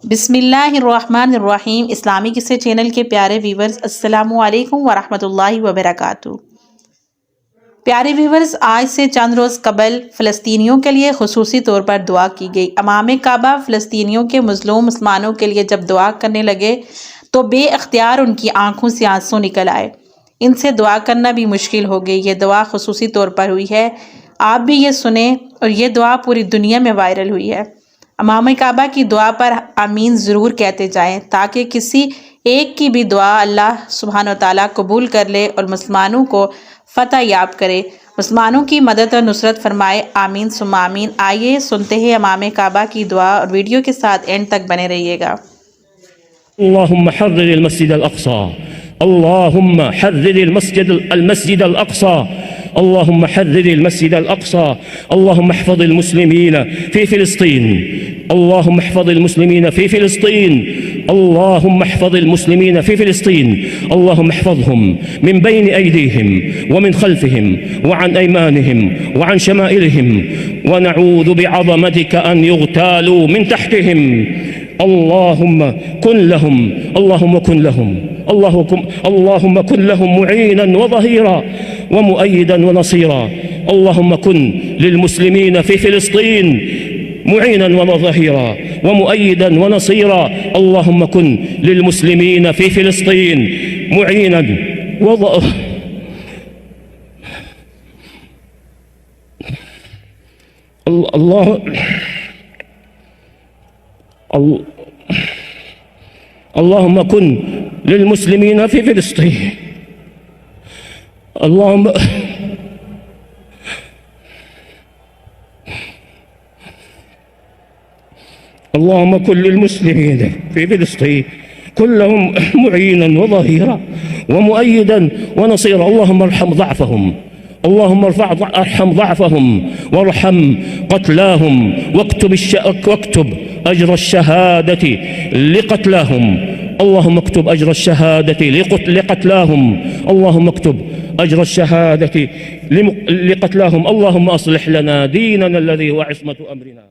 बिस्मिल्लाहिर्रहमानिर्रहीम। इस्लामी किस्से चैनल के प्यारे व्यूवर्स, अस्सलामु अलैकुम वरहमतुल्लाहि वबरकातुहू। प्यारे व्यूवर्स, आज से चंद रोज़ कबल फ़लस्तीनियों के लिए खुसूसी तौर पर दुआ की गई। इमाम काबा फ़लस्तीनियों के मज़लूम मुसलमानों के लिए जब दुआ करने लगे तो बेअख्तियार उनकी आंखों से आंसू निकल आए। इनसे दुआ करना भी मुश्किल हो गई। ये दुआ खुसूसी तौर पर हुई है, आप भी ये सुने, और ये दुआ पूरी दुनिया में वायरल हुई है। इमाम काबा की दुआ पर आमीन ज़रूर कहते जाएं, ताकि किसी एक की भी दुआ अल्लाह सुब्हान व तआला कबूल कर ले और मुसलमानों को फ़तह याब करे, मुसलमानों की मदद और नुसरत फरमाए। आमीन सुम्मा आमीन। आइए सुनते हैं इमाम काबा की दुआ, और वीडियो के साथ एंड तक बने रहिएगा। اللهم حرر المسجد الأقصى، اللهم حرر المسجد الأقصى، اللهم حرر المسجد الأقصى، اللهم احفظ المسلمين في فلسطين، اللهم احفظ المسلمين في فلسطين، اللهم احفظ المسلمين في فلسطين، اللهم احفظهم من بين أيديهم ومن خلفهم وعن أيمانهم وعن شمائلهم، ونعوذ بعظمتك أن يغتالوا من تحتهم. اللهم كن لهم، اللهم كن لهم، اللهم كن لهم معينا وظهيرا ومؤيدا ونصيرا. اللهم كن للمسلمين في فلسطين معينا وظهيرا ومؤيدا ونصيرا. اللهم كن للمسلمين في فلسطين معينا اللهم كن للمسلمين في فلسطين. اللهم كن للمسلمين في فلسطين كلهم معينا وظهيرا ومؤيدا ونصيرا. اللهم ارحم ضعفهم، اللهم ارحم ضعفهم وارحم قتلاهم، واكتب أجر الشهادة لقتلاهم. اللهم اكتب أجر الشهادة لقتلاهم، اللهم اكتب أجر الشهادة لقتلاهم. اللهم أصلح لنا ديننا الذي هو عصمة أمرنا.